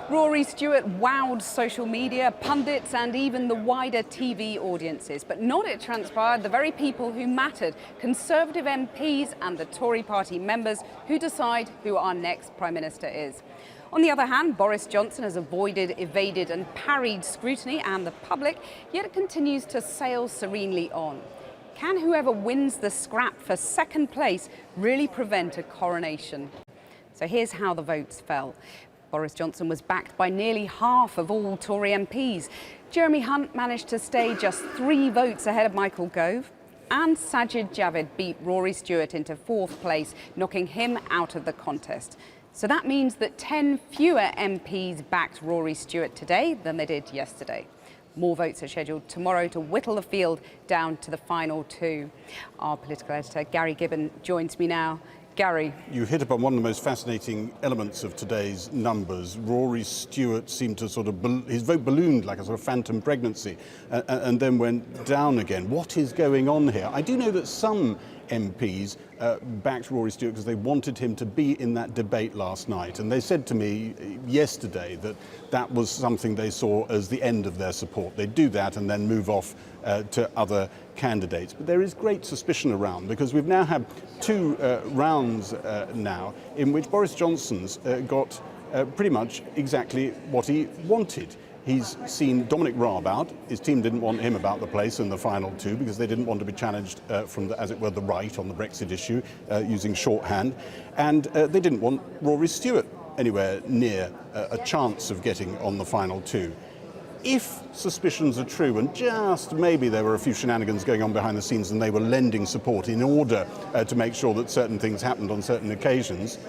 Rory Stewart wowed social media, pundits and even the wider TV audiences. But not, it transpired, the very people who mattered, Conservative MPs and the Tory party members who decide who our next Prime Minister is. On the other hand, Boris Johnson has avoided, evaded and parried scrutiny and the public, yet it continues to sail serenely on. Can whoever wins the scrap for second place really prevent a coronation? So here's how the votes fell. Boris Johnson was backed by nearly half of all Tory MPs. Jeremy Hunt managed to stay just 3 votes ahead of Michael Gove. And Sajid Javid beat Rory Stewart into 4th place, knocking him out of the contest. So that means that 10 fewer MPs backed Rory Stewart today than they did yesterday. More votes are scheduled tomorrow to whittle the field down to the final 2. Our political editor, Gary Gibbon, joins me now. Gary. You hit upon one of the most fascinating elements of today's numbers. Rory Stewart seemed to his vote ballooned like a sort of phantom pregnancy and then went down again. What is going on here? I do know that some MPs backed Rory Stewart because they wanted him to be in that debate last night. And they said to me yesterday that that was something they saw as the end of their support. They'd do that and then move off to other candidates. But there is great suspicion around because we've now had 2 rounds now in which Boris Johnson's got pretty much exactly what he wanted. He's seen Dominic Raab out. His team didn't want him about the place in the final 2 because they didn't want to be challenged from, as it were, the right on the Brexit issue using shorthand. And they didn't want Rory Stewart anywhere near a chance of getting on the final 2. If suspicions are true, and just maybe there were a few shenanigans going on behind the scenes and they were lending support in order to make sure that certain things happened on certain occasions,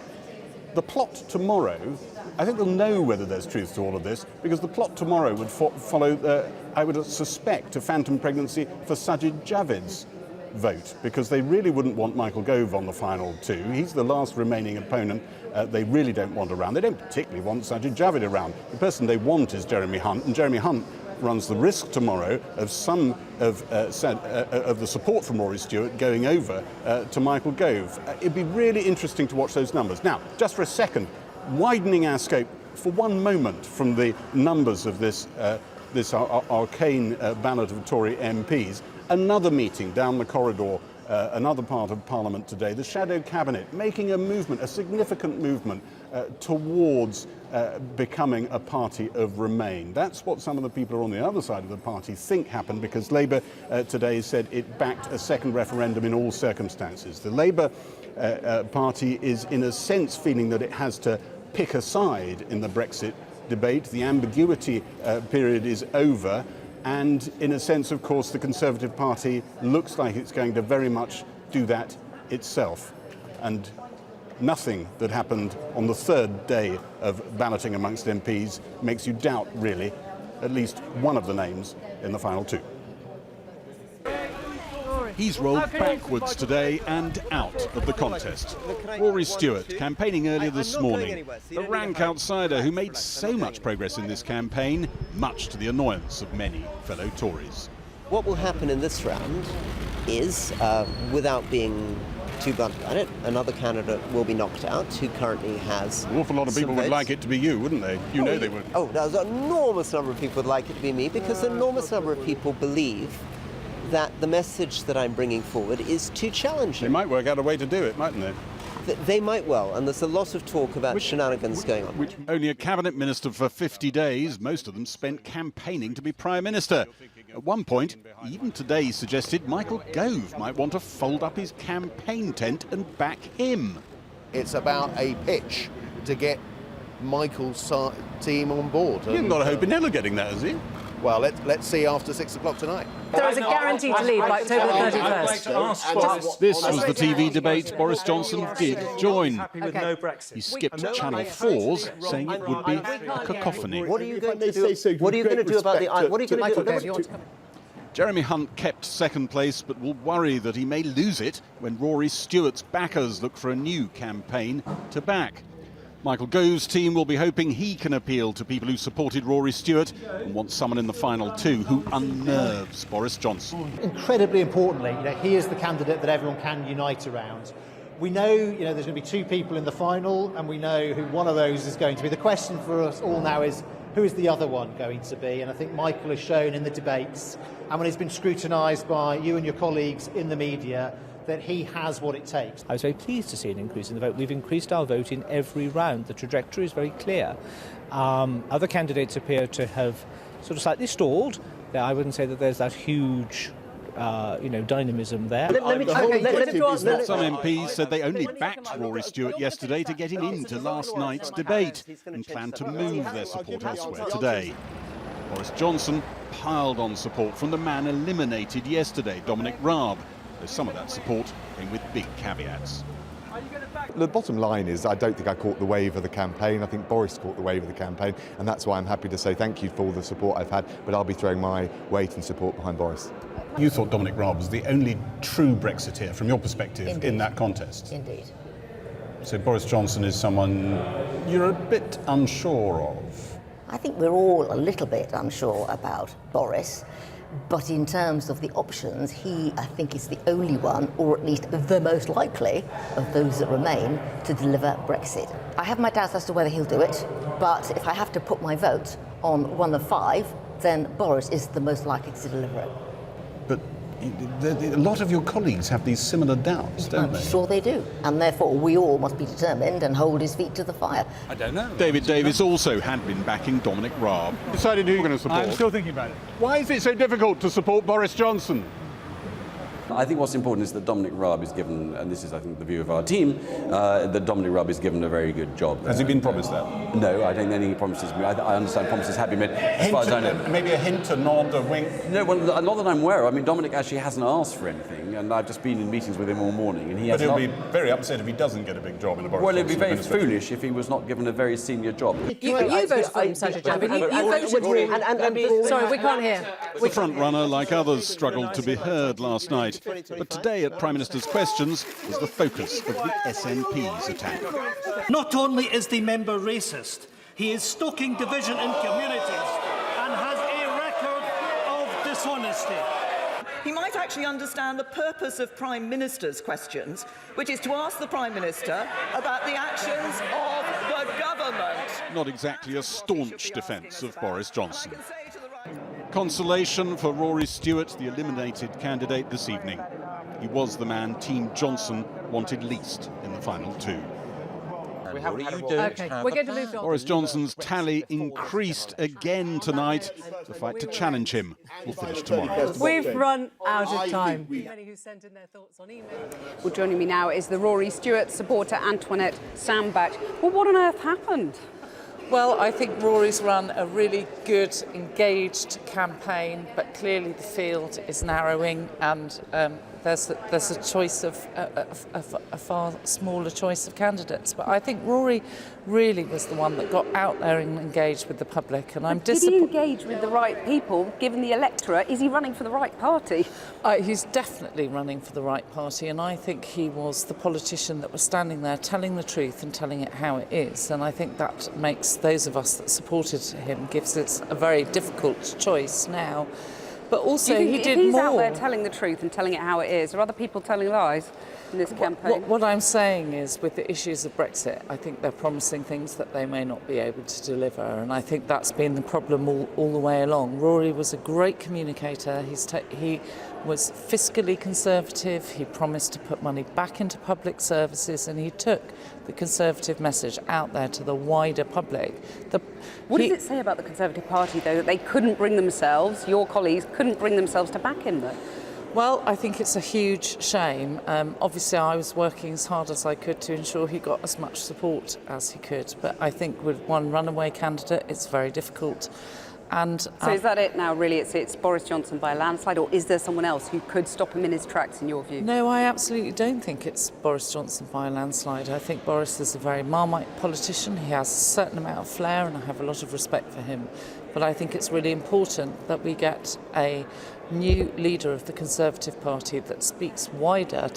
the plot tomorrow, I think they'll know whether there's truth to all of this, because the plot tomorrow would follow, I would suspect, a phantom pregnancy for Sajid Javid's vote, because they really wouldn't want Michael Gove on the final 2. He's the last remaining opponent they really don't want around. They don't particularly want Sajid Javid around. The person they want is Jeremy Hunt, and Jeremy Hunt runs the risk tomorrow of some of the support from Rory Stewart going over to Michael Gove. It'd be really interesting to watch those numbers. Now, just for a second, widening our scope for one moment from the numbers of this arcane ballot of Tory MPs, another meeting down the corridor, another part of Parliament today, the Shadow Cabinet making a movement, a significant movement towards becoming a party of Remain. That's what some of the people on the other side of the party think happened, because Labour today said it backed a second referendum in all circumstances. The Labour party is in a sense feeling that it has to pick a side in the Brexit debate. The ambiguity period is over. And in a sense, of course, the Conservative Party looks like it's going to very much do that itself. And nothing that happened on the 3rd day of balloting amongst MPs makes you doubt, really, at least one of the names in the final 2. He's rolled backwards today and out of the contest. Rory Stewart, campaigning earlier this morning, the rank outsider who made so much progress in this campaign, much to the annoyance of many fellow Tories. What will happen in this round is, without being too blunt about it, another candidate will be knocked out who currently has an awful lot of people would like it to be you, wouldn't they? You know they would. Oh, there's an enormous number of people would like it to be me, because an enormous number of people believe that the message that I'm bringing forward is too challenging. They might work out a way to do it, mightn't they? They might well, and there's a lot of talk about shenanigans going on. Only a cabinet minister for 50 days, most of them spent campaigning to be Prime Minister. At one point, even today suggested Michael Gove might want to fold up his campaign tent and back him. It's about a pitch to get Michael's team on board. You've got a hope in never getting that, has he? Well, let's see after 6 o'clock tonight. There is a guarantee to leave by October 31st. This was the TV debate Boris Johnson did join. Okay. He skipped Channel 4's, saying it would be a cacophony. What are you going to do? What are you going to do about the? What are you going to do? Jeremy Hunt kept second place, but will worry that he may lose it when Rory Stewart's backers look for a new campaign to back. Michael Gove's team will be hoping he can appeal to people who supported Rory Stewart and want someone in the final 2 who unnerves Boris Johnson. Incredibly importantly, he is the candidate that everyone can unite around. We know, there's going to be two people in the final, and we know who one of those is going to be. The question for us all now is, who is the other one going to be? And I think Michael has shown in the debates, and when he's been scrutinised by you and your colleagues in the media, that he has what it takes. I was very pleased to see an increase in the vote. We've increased our vote in every round. The trajectory is very clear. Other candidates appear to have sort of slightly stalled. I wouldn't say that there's that huge dynamism there. Some MPs said they only backed Rory Stewart yesterday to get him into last night's debate and plan to move their support elsewhere today. Boris Johnson piled on support from the man eliminated yesterday, Dominic Raab, though some of that support came with big caveats. The bottom line is I don't think I caught the wave of the campaign. I think Boris caught the wave of the campaign, and that's why I'm happy to say thank you for all the support I've had, but I'll be throwing my weight and support behind Boris. You thought Dominic Raab was the only true Brexiteer from your perspective in that contest? Indeed. So Boris Johnson is someone you're a bit unsure of? I think we're all a little bit unsure about Boris, but in terms of the options, he, I think, is the only one, or at least the most likely of those that remain, to deliver Brexit. I have my doubts as to whether he'll do it, but if I have to put my vote on one of five, then Boris is the most likely to deliver it. But a lot of your colleagues have these similar doubts, don't they? I'm sure they do, and therefore we all must be determined and hold his feet to the fire. I don't know. David Davis also had been backing Dominic Raab. Decided who you're going to support? I'm still thinking about it. Why is it so difficult to support Boris Johnson? I think what's important is that Dominic Raab is given, and this is, I think, the view of our team, that Dominic Raab is given a very good job. Has he been promised that? No, I don't think any promises. I understand promises have been made. As far as I know. Maybe a hint, a nod, a wink? No, well, not that I'm aware of. I mean, Dominic actually hasn't asked for anything, and I've just been in meetings with him all morning. And he has But he'll be very upset if he doesn't get a big job in a Boris Well, it'd be Johnson very foolish if he was not given a very senior job. You voted for him, Sajid Javid. You voted. Sorry, we can't hear. The front runner, like others, struggled to be heard last night. But today at Prime Minister's Questions was the focus of the SNP's attack. Not only is the member racist, he is stoking division in communities and has a record of dishonesty. He might actually understand the purpose of Prime Minister's Questions, which is to ask the Prime Minister about the actions of the government. Not exactly a staunch defence of Boris Johnson. Consolation for Rory Stewart, the eliminated candidate this evening. He was the man Team Johnson wanted least in the final two. Okay, we're going to move on. Boris Johnson's tally increased again tonight. The fight to challenge him will finish tomorrow. We've run out of time. Many who sent in their thoughts on email. Well, joining me now is the Rory Stewart supporter Antoinette Sambach. Well, what on earth happened? Well, I think Rory's run a really good, engaged campaign, but clearly the field is narrowing, and there's a choice of a far smaller choice of candidates. But I think Rory really was the one that got out there and engaged with the public, and I'm disappointed. Did he engage with the right people, given the electorate? Is he running for the right party? He's definitely running for the right party, and I think he was the politician that was standing there telling the truth and telling it how it is, and I think that makes those of us that supported him, gives it a very difficult choice now. But also he did more. If he's out there telling the truth and telling it how it is, are other people telling lies in this campaign? What I'm saying is, with the issues of Brexit, I think they're promising things that they may not be able to deliver, and I think that's been the problem all the way along. Rory was a great communicator. He was fiscally conservative. He promised to put money back into public services, and he took the Conservative message out there to the wider public. What does it say about the Conservative Party, though, that they couldn't bring themselves, your colleagues, couldn't bring themselves to back him, though? Well, I think it's a huge shame. Obviously, I was working as hard as I could to ensure he got as much support as he could. But I think with one runaway candidate, it's very difficult. And so is that it now, really? It's Boris Johnson by a landslide, or is there someone else who could stop him in his tracks, in your view? No, I absolutely don't think it's Boris Johnson by a landslide. I think Boris is a very Marmite politician. He has a certain amount of flair, and I have a lot of respect for him. But I think it's really important that we get a new leader of the Conservative Party that speaks wider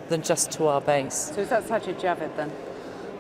than just to our base. So is that Sajid Javid, then?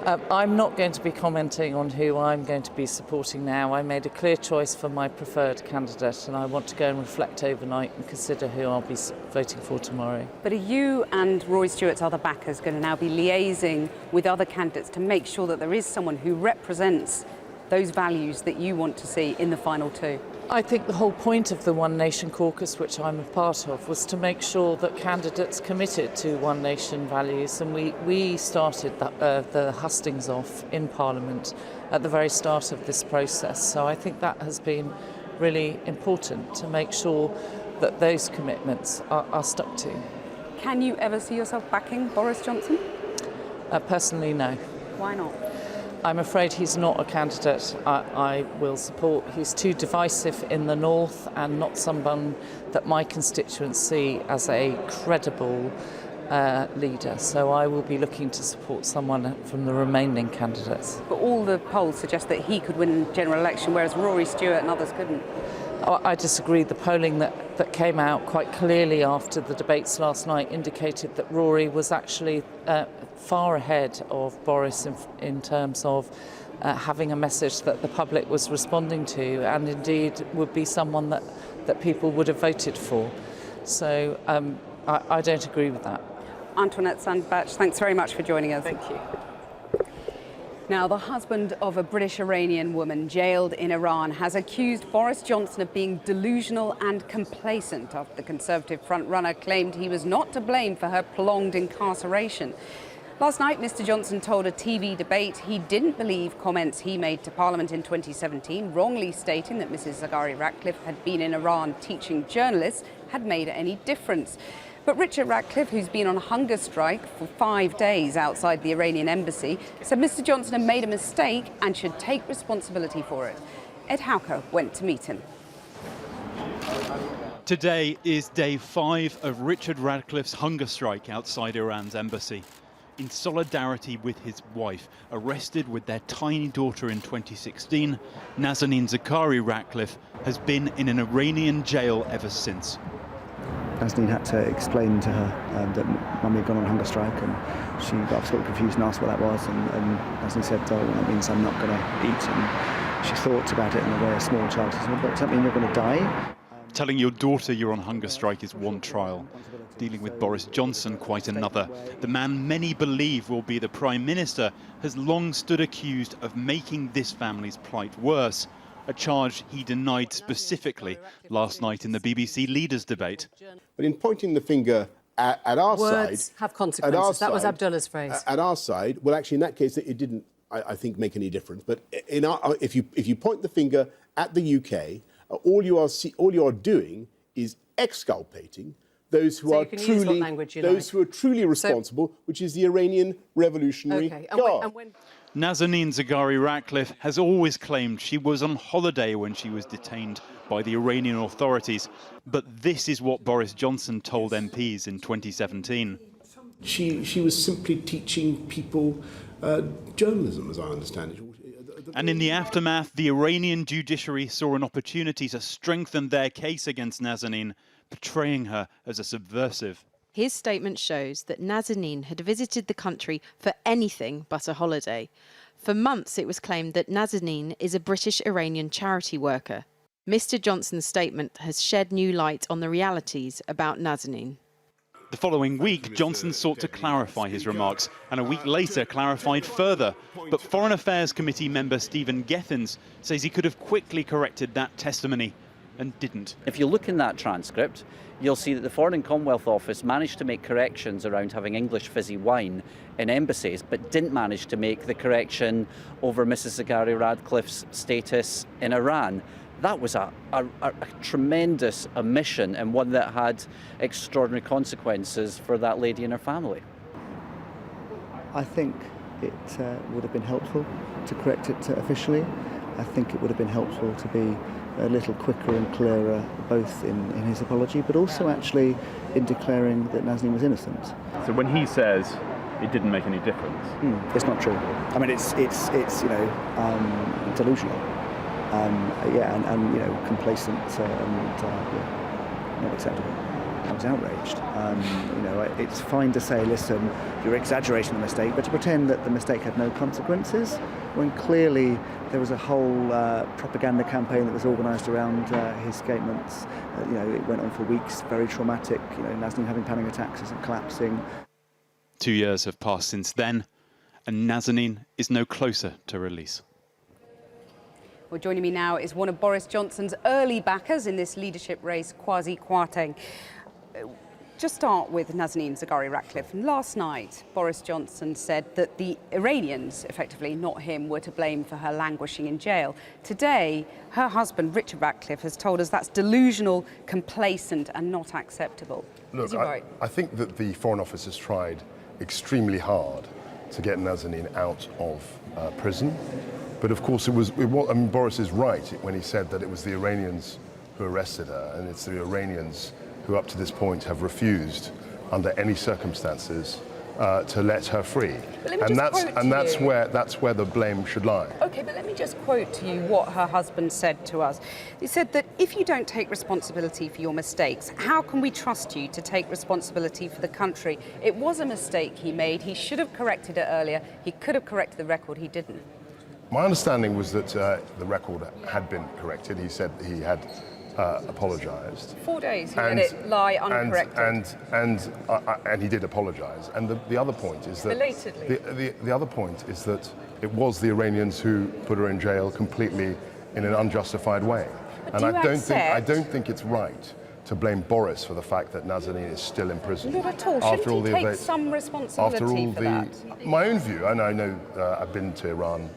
I'm not going to be commenting on who I'm going to be supporting now. I made a clear choice for my preferred candidate, and I want to go and reflect overnight and consider who I'll be voting for tomorrow. But are you and Rory Stewart's other backers going to now be liaising with other candidates to make sure that there is someone who represents those values that you want to see in the final two? I think the whole point of the One Nation caucus, which I'm a part of, was to make sure that candidates committed to One Nation values, and we started the hustings off in Parliament at the very start of this process. So I think that has been really important to make sure that those commitments are stuck to. Can you ever see yourself backing Boris Johnson? Personally, no. Why not? I'm afraid he's not a candidate I will support. He's too divisive in the north and not someone that my constituents see as a credible leader. So I will be looking to support someone from the remaining candidates. But all the polls suggest that he could win the general election, whereas Rory Stewart and others couldn't. I disagree. The polling that came out quite clearly after the debates last night indicated that Rory was actually far ahead of Boris in terms of having a message that the public was responding to, and indeed would be someone that people would have voted for. So I don't agree with that. Antoinette Sandbach, thanks very much for joining us. Thank you. Now, the husband of a British-Iranian woman jailed in Iran has accused Boris Johnson of being delusional and complacent after the Conservative frontrunner claimed he was not to blame for her prolonged incarceration. Last night, Mr Johnson told a TV debate he didn't believe comments he made to Parliament in 2017, wrongly stating that Mrs Zaghari Ratcliffe had been in Iran teaching journalists, had made any difference. But Richard Ratcliffe, who's been on a hunger strike for 5 days outside the Iranian embassy, said Mr Johnson had made a mistake and should take responsibility for it. Ed Hauker went to meet him. Today is day 5 of Richard Ratcliffe's hunger strike outside Iran's embassy. In solidarity with his wife, arrested with their tiny daughter in 2016, Nazanin Zaghari Ratcliffe has been in an Iranian jail ever since. Nazanin had to explain to her that Mummy had gone on hunger strike, and she got sort of confused and asked what that was, and Nazanin said, oh, that means I'm not going to eat, and she thought about it in the way a small child says, well, does that mean you're going to die? Telling your daughter you're on hunger strike is one trial. Dealing with Boris Johnson, quite another. The man many believe will be the Prime Minister has long stood accused of making this family's plight worse, a charge he denied specifically last night in the BBC Leaders' debate. But in pointing the finger at our side... Words have consequences. That was Abdullah's phrase. At our side, well, actually, in that case, it didn't, I think, make any difference. But if you point the finger at the UK, all you are doing is exculpating those who are truly responsible, which is the Iranian Revolutionary Guard. Nazanin Zaghari Ratcliffe has always claimed she was on holiday when she was detained by the Iranian authorities, but this is what Boris Johnson told MPs in 2017. She was simply teaching people journalism, as I understand it. And in the aftermath, the Iranian judiciary saw an opportunity to strengthen their case against Nazanin, portraying her as a subversive. His statement shows that Nazanin had visited the country for anything but a holiday. For months, it was claimed that Nazanin is a British-Iranian charity worker. Mr Johnson's statement has shed new light on the realities about Nazanin. The following week, Johnson sought to clarify his remarks, and a week later clarified further. But Foreign Affairs Committee member Stephen Gethins says he could have quickly corrected that testimony, and didn't. If you look in that transcript, you'll see that the Foreign and Commonwealth Office managed to make corrections around having English fizzy wine in embassies, but didn't manage to make the correction over Mrs Zaghari Ratcliffe's status in Iran. That was a tremendous omission, and one that had extraordinary consequences for that lady and her family. I think it would have been helpful to correct it officially. I think it would have been helpful to be a little quicker and clearer, both in his apology, but also actually in declaring that Nazanin was innocent. So when he says it didn't make any difference, it's not true. I mean, it's delusional, and complacent, and not acceptable. I was outraged. It's fine to say, listen, you're exaggerating the mistake, but to pretend that the mistake had no consequences, when clearly there was a whole propaganda campaign that was organised around his statements. It went on for weeks, very traumatic. Nazanin having panic attacks and collapsing. 2 years have passed since then, and Nazanin is no closer to release. Well, joining me now is one of Boris Johnson's early backers in this leadership race, Kwasi Kwarteng. Just start with Nazanin Zaghari-Ratcliffe. Last night, Boris Johnson said that the Iranians, effectively not him, were to blame for her languishing in jail. Today, her husband, Richard Ratcliffe, has told us that's delusional, complacent and not acceptable. Look, I think that the Foreign Office has tried extremely hard to get Nazanin out of prison. But of course, Boris is right when he said that it was the Iranians who arrested her, and it's the Iranians who up to this point have refused, under any circumstances, to let her free. And that's where the blame should lie. OK, but let me just quote to you what her husband said to us. He said that if you don't take responsibility for your mistakes, how can we trust you to take responsibility for the country? It was a mistake he made. He should have corrected it earlier. He could have corrected the record. He didn't. My understanding was that the record had been corrected. He said he had apologised. 4 days he let it lie uncorrected. And he did apologise. And the other point is that belatedly. The other point is that it was the Iranians who put her in jail completely in an unjustified way. But and I don't think it's right to blame Boris for the fact that Nazanin is still in prison. Not at all. Shouldn't he take some responsibility for that? My own view, and I know I've been to Iran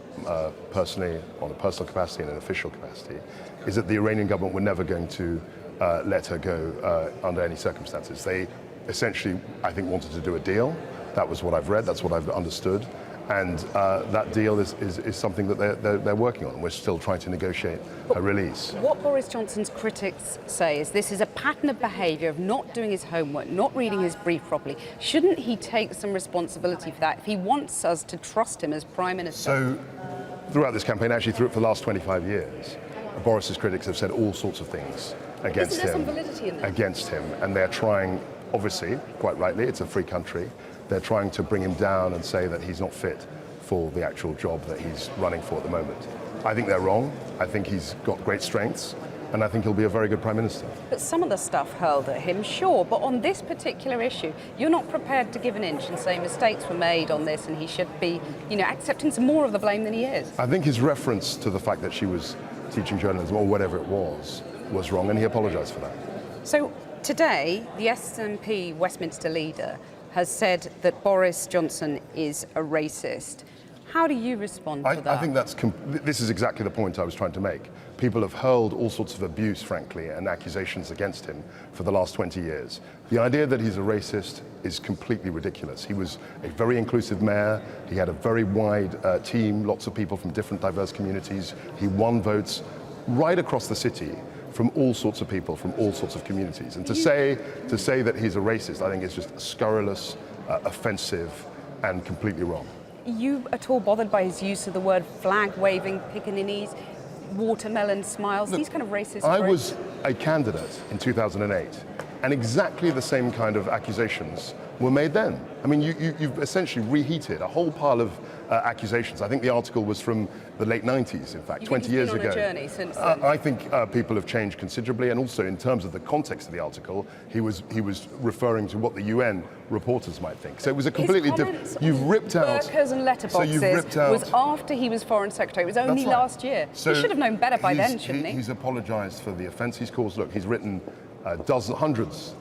personally, on a personal capacity and an official capacity, is that the Iranian government were never going to let her go under any circumstances. They essentially, I think, wanted to do a deal. That was what I've read, that's what I've understood. And that deal is something that they're working on. We're still trying to negotiate a release. What Boris Johnson's critics say is this is a pattern of behaviour of not doing his homework, not reading his brief properly. Shouldn't he take some responsibility for that if he wants us to trust him as Prime Minister? So, throughout this campaign, actually for the last 25 years, Boris's critics have said all sorts of things against him. Some validity in that? Against him, and they're trying, obviously, quite rightly, it's a free country. They're trying to bring him down and say that he's not fit for the actual job that he's running for at the moment. I think they're wrong. I think he's got great strengths, and I think he'll be a very good Prime Minister. But some of the stuff hurled at him, sure, but on this particular issue, you're not prepared to give an inch and say mistakes were made on this and he should be, accepting some more of the blame than he is. I think his reference to the fact that she was teaching journalism, or whatever it was wrong, and he apologised for that. So today, the SNP Westminster leader has said that Boris Johnson is a racist. How do you respond to that? I think this is exactly the point I was trying to make. People have hurled all sorts of abuse, frankly, and accusations against him for the last 20 years. The idea that he's a racist is completely ridiculous. He was a very inclusive mayor. He had a very wide team, lots of people from different diverse communities. He won votes right across the city from all sorts of people, from all sorts of communities. And to say that he's a racist, I think is just scurrilous, offensive, and completely wrong. Are you at all bothered by his use of the word flag-waving pickaninnies, watermelon smiles, these kind of racist I was a candidate in 2008, and exactly the same kind of accusations were made then. I mean, you've essentially reheated a whole pile of accusations. I think the article was from the late 90s, in fact, 20 years ago. On a journey since then. I think people have changed considerably, and also in terms of the context of the article, he was referring to what the UN reporters might think. So it was a completely different. You've ripped out workers and letterboxes was after he was Foreign Secretary. It was only last year. So he should have known better by then, shouldn't he? He's apologised for the offence he's caused. Look, he's written hundreds,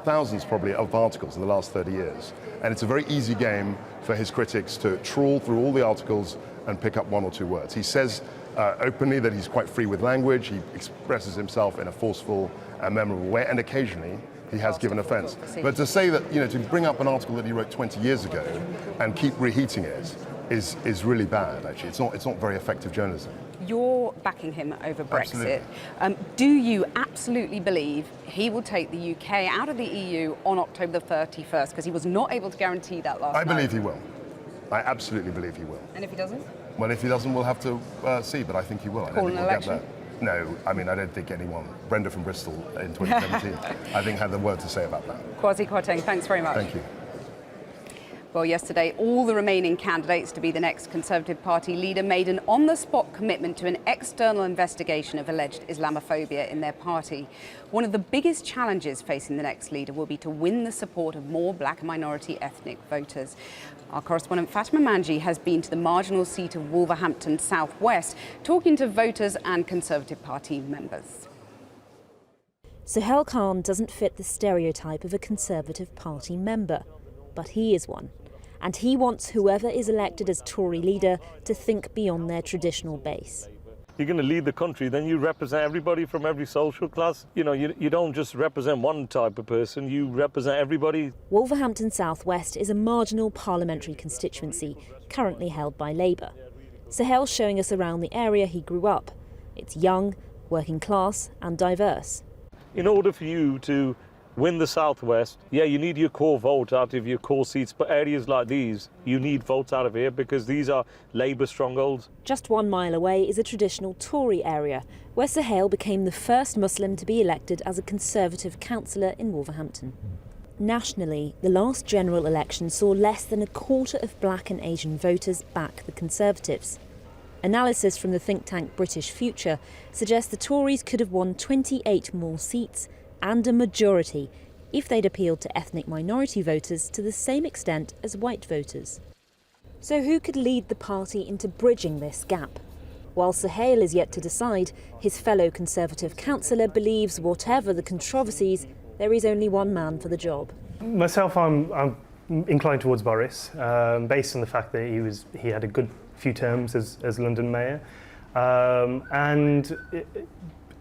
thousands probably of articles in the last 30 years. And it's a very easy game for his critics to trawl through all the articles and pick up one or two words. He says openly that he's quite free with language. He expresses himself in a forceful and memorable way, and occasionally he has given offence. But to say that, to bring up an article that he wrote 20 years ago and keep reheating it is really bad, actually. It's not very effective journalism. You're backing him over Brexit. Do you absolutely believe he will take the UK out of the EU on October the 31st? Because he was not able to guarantee that last night. I believe he will. I absolutely believe he will. And if he doesn't? Well, if he doesn't, we'll have to see, but I think he will. Call an election? no, I mean, I don't think anyone, Brenda from Bristol in 2017, I think had the word to say about that. Kwasi Kwarteng, thanks very much. Thank you. Well, yesterday, all the remaining candidates to be the next Conservative Party leader made an on-the-spot commitment to an external investigation of alleged Islamophobia in their party. One of the biggest challenges facing the next leader will be to win the support of more black and minority ethnic voters. Our correspondent Fatima Manji has been to the marginal seat of Wolverhampton South West, talking to voters and Conservative Party members. Sohail Khan doesn't fit the stereotype of a Conservative Party member, but he is one. And he wants whoever is elected as Tory leader to think beyond their traditional base. You're going to lead the country, then you represent everybody from every social class. You know, you don't just represent one type of person, you represent everybody. Wolverhampton South West is a marginal parliamentary constituency, currently held by Labour. Sohail's showing us around the area he grew up. It's young, working class and diverse. In order for you to win the South West, yeah, you need your core vote out of your core seats, but areas like these, you need votes out of here because these are Labour strongholds. Just 1 mile away is a traditional Tory area, where Sohail became the first Muslim to be elected as a Conservative councillor in Wolverhampton. Nationally, the last general election saw less than a quarter of black and Asian voters back the Conservatives. Analysis from the think tank British Future suggests the Tories could have won 28 more seats and a majority if they'd appealed to ethnic minority voters to the same extent as white voters. So who could lead the party into bridging this gap? While Sohail is yet to decide, his fellow Conservative councillor believes whatever the controversies, there is only one man for the job. Myself, I'm inclined towards Boris, based on the fact that he had a good few terms as London Mayor. And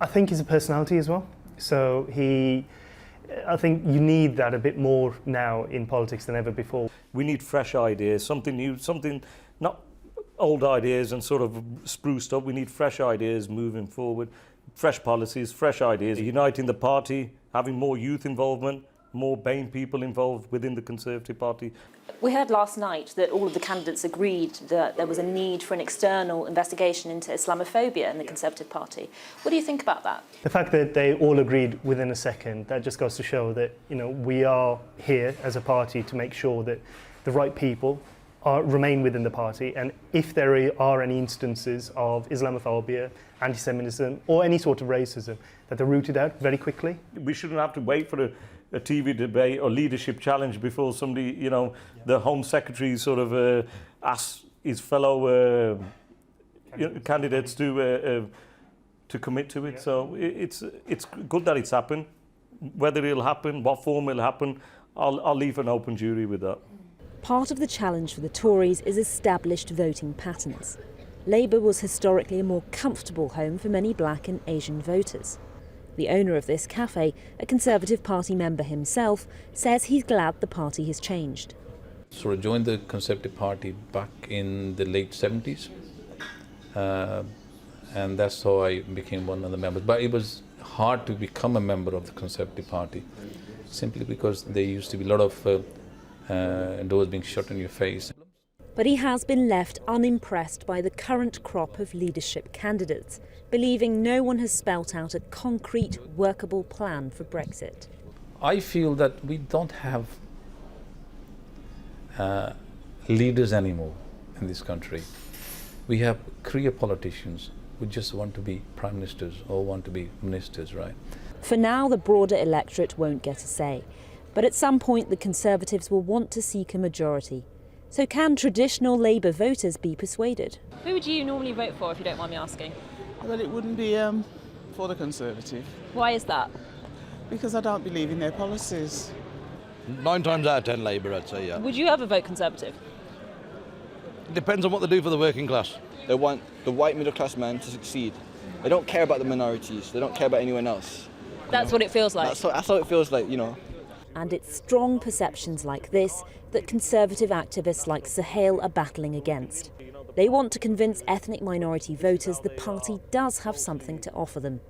I think he's a personality as well. So I think you need that a bit more now in politics than ever before. We need fresh ideas, something new, something, not old ideas and sort of spruced up. We need fresh ideas moving forward, fresh policies, fresh ideas, uniting the party, having more youth involvement, more BAME people involved within the Conservative Party. We heard last night that all of the candidates agreed that there was a need for an external investigation into Islamophobia in the Conservative Party. What do you think about that? The fact that they all agreed within a second, that just goes to show that, you know, we are here as a party to make sure that the right people remain within the party, and if there are any instances of Islamophobia, anti-Semitism or any sort of racism, that they're rooted out very quickly. We shouldn't have to wait for a TV debate or leadership challenge before somebody, you know, the Home Secretary sort of asks his fellow candidates to commit to it. So it's good that it's happened. Whether it'll happen, what form it'll happen, I'll leave an open jury with that. Part of the challenge for the Tories is established voting patterns. Labour was historically a more comfortable home for many black and Asian voters. The owner of this cafe, a Conservative Party member himself, says he's glad the party has changed. So I joined the Conservative Party back in the late 70s, and that's how I became one of the members. But it was hard to become a member of the Conservative Party, simply because there used to be a lot of doors being shut in your face. But he has been left unimpressed by the current crop of leadership candidates, believing no one has spelt out a concrete, workable plan for Brexit. I feel that we don't have leaders anymore in this country. We have career politicians who just want to be prime ministers or want to be ministers, right? For now, the broader electorate won't get a say. But at some point, the Conservatives will want to seek a majority. So can traditional Labour voters be persuaded? Who would you normally vote for, if you don't mind me asking? Well, it wouldn't be for the Conservative. Why is that? Because I don't believe in their policies. 9 times out of 10 Labour, I'd say, yeah. Would you ever vote Conservative? It depends on what they do for the working class. They want the white middle class man to succeed. They don't care about the minorities. They don't care about anyone else. That's what it feels like. That's how it feels like, you know. And it's strong perceptions like this that Conservative activists like Sohail are battling against. They want to convince ethnic minority voters the party does have something to offer them.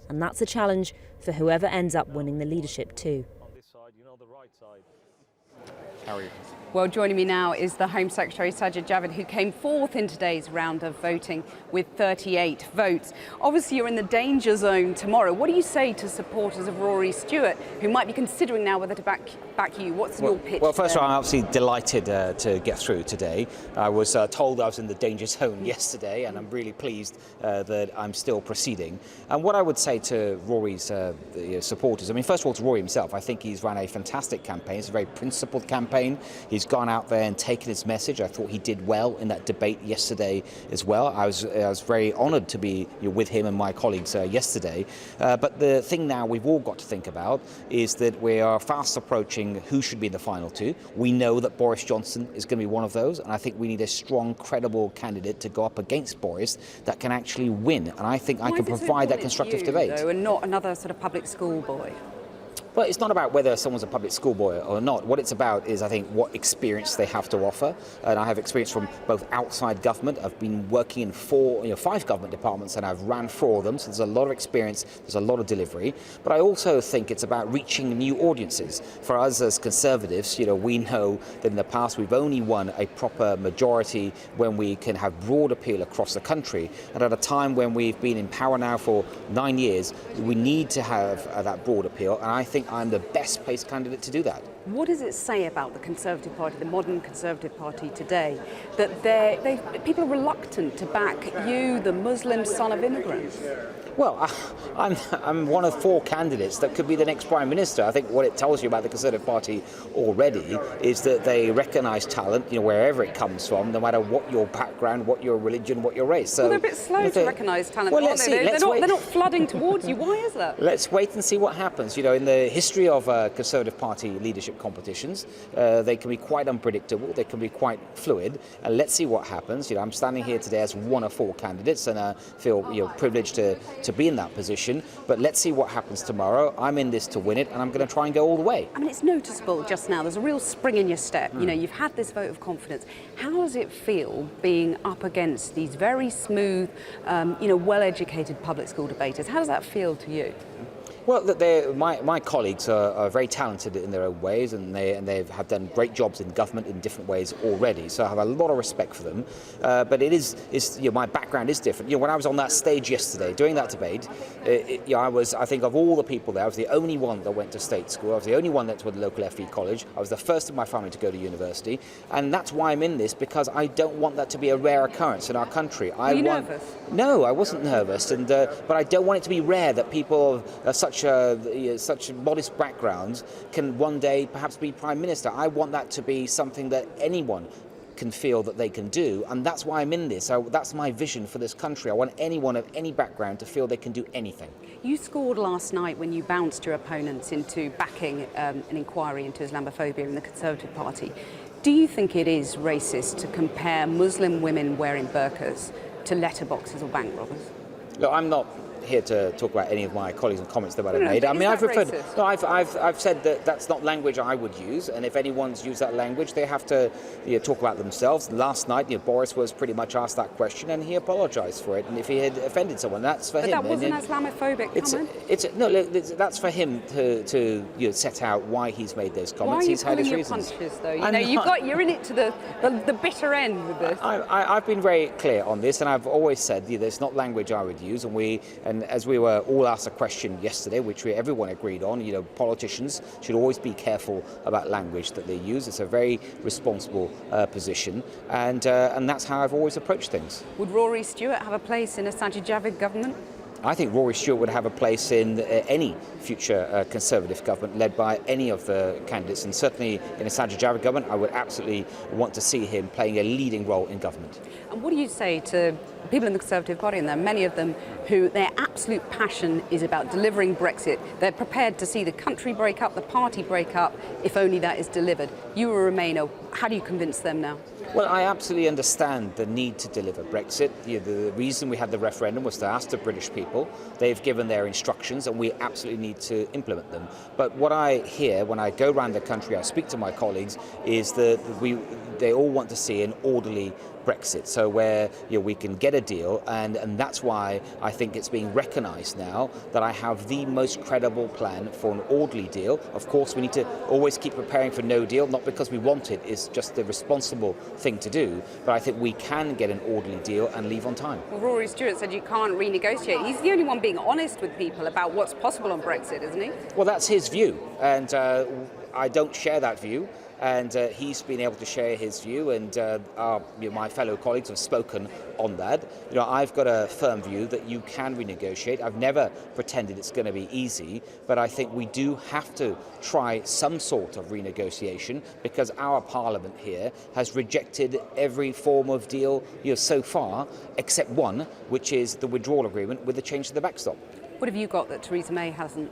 And that's a challenge for whoever ends up winning the leadership too. Harry. Well, joining me now is the Home Secretary, Sajid Javid, who came fourth in today's round of voting with 38 votes. Obviously, you're in the danger zone tomorrow. What do you say to supporters of Rory Stewart, who might be considering now whether to back you? What's your pitch? Well, first of all, I'm absolutely delighted to get through today. I was told I was in the danger zone yesterday, and I'm really pleased that I'm still proceeding. And what I would say to Rory's supporters, I mean, first of all, to Rory himself, I think he's run a fantastic campaign. It's a very principled campaign. He's gone out there and taken his message. I thought he did well in that debate yesterday as well. I was very honoured to be with him and my colleagues yesterday. But the thing now we've all got to think about is that we are fast approaching who should be in the final two. We know that Boris Johnson is going to be one of those, and I think we need a strong, credible candidate to go up against Boris that can actually win. And I think I can provide that constructive debate. Though, and not another sort of public school boy? Well, it's not about whether someone's a public school boy or not. What it's about is, I think, what experience they have to offer. And I have experience from both outside government. I've been working in 5 government departments, and I've ran 4 of them. So there's a lot of experience, there's a lot of delivery. But I also think it's about reaching new audiences. For us as Conservatives, we know that in the past we've only won a proper majority when we can have broad appeal across the country. And at a time when we've been in power now for 9 years, we need to have that broad appeal. And I think I'm the best placed candidate to do that. What does it say about the Conservative Party, the modern Conservative Party today, that people are reluctant to back you, the Muslim son of immigrants? Well, I'm one of 4 candidates that could be the next Prime Minister. I think what it tells you about the Conservative Party already is that they recognise talent, wherever it comes from, no matter what your background, what your religion, what your race. So, well, they're a bit slow to recognise talent, aren't they? They're not flooding towards you. Why is that? Let's wait and see what happens. In the history of Conservative Party leadership competitions, they can be quite unpredictable, they can be quite fluid, and let's see what happens. I'm standing here today as one of 4 candidates, and I feel privileged to be in that position, but let's see what happens tomorrow. I'm in this to win it, and I'm going to try and go all the way. I mean, it's noticeable just now. There's a real spring in your step. You've had this vote of confidence. How does it feel being up against these very smooth, well-educated public school debaters? How does that feel to you? Well, my colleagues are very talented in their own ways, and they have done great jobs in government in different ways already. So I have a lot of respect for them. But my background is different. When I was on that stage yesterday doing that debate, I think of all the people there, I was the only one that went to state school. I was the only one that went to the local FE college. I was the first in my family to go to university, and that's why I'm in this, because I don't want that to be a rare occurrence in our country. Were you nervous? No, I wasn't nervous, but I don't want it to be rare that people of such modest backgrounds can one day perhaps be Prime Minister. I want that to be something that anyone can feel that they can do, and that's why I'm in this. That's my vision for this country. I want anyone of any background to feel they can do anything. You scored last night when you bounced your opponents into backing an inquiry into Islamophobia in the Conservative Party. Do you think it is racist to compare Muslim women wearing burqas to letterboxes or bank robbers? Look, I'm not here to talk about any of my colleagues and comments that I've made. I mean, I've said that that's not language I would use, and if anyone's used that language, they have to talk about themselves. Last night, Boris was pretty much asked that question, and he apologised for it. And if he had offended someone, that's for him. But that wasn't Islamophobic comment. That's for him to set out why he's made those comments. Why are you he's had his pulling reasons. your punches, though? You're in it to the bitter end with this. I've been very clear on this, and I've always said there's not language I would use, and as we were all asked a question yesterday, which everyone agreed on, politicians should always be careful about language that they use. It's a very responsible position, and that's how I've always approached things. Would Rory Stewart have a place in a Sajid Javid government? I think Rory Stewart would have a place in any future Conservative government led by any of the candidates, and certainly in a Sajid Javid government, I would absolutely want to see him playing a leading role in government. And what do you say to people in the Conservative Party, and there are many of them who their absolute passion is about delivering Brexit? They're prepared to see the country break up, the party break up, if only that is delivered. You a Remainer, how do you convince them now? Well, I absolutely understand the need to deliver Brexit. The reason we had the referendum was to ask the British people. They've given their instructions, and we absolutely need to implement them. But what I hear when I go around the country, I speak to my colleagues, is that they all want to see an orderly Brexit, so where we can get a deal, and that's why I think it's being recognised now that I have the most credible plan for an orderly deal. Of course, we need to always keep preparing for no deal, not because we want it, it's just the responsible thing to do, but I think we can get an orderly deal and leave on time. Well, Rory Stewart said you can't renegotiate. He's the only one being honest with people about what's possible on Brexit, isn't he? Well, that's his view, and I don't share that view. And he's been able to share his view, and my fellow colleagues have spoken on that. I've got a firm view that you can renegotiate. I've never pretended it's going to be easy, but I think we do have to try some sort of renegotiation because our Parliament here has rejected every form of deal so far, except one, which is the withdrawal agreement with the change to the backstop. What have you got that Theresa May hasn't?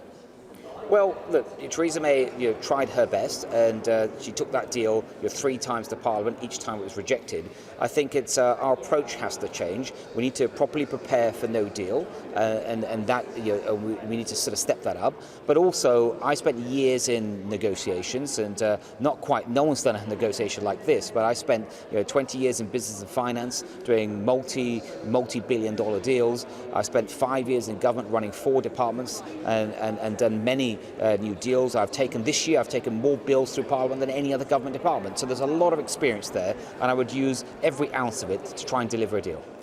Well, look, Theresa May tried her best, and she took that deal 3 times to Parliament. Each time it was rejected. I think it's our approach has to change. We need to properly prepare for no deal, and that we need to sort of step that up. But also, I spent years in negotiations, and no one's done a negotiation like this. But I spent 20 years in business and finance, doing multi-billion-dollar deals. I spent 5 years in government, running 4 departments, and done many new deals. This year I've taken more bills through Parliament than any other government department. So there's a lot of experience there, and I would use every ounce of it to try and deliver a deal.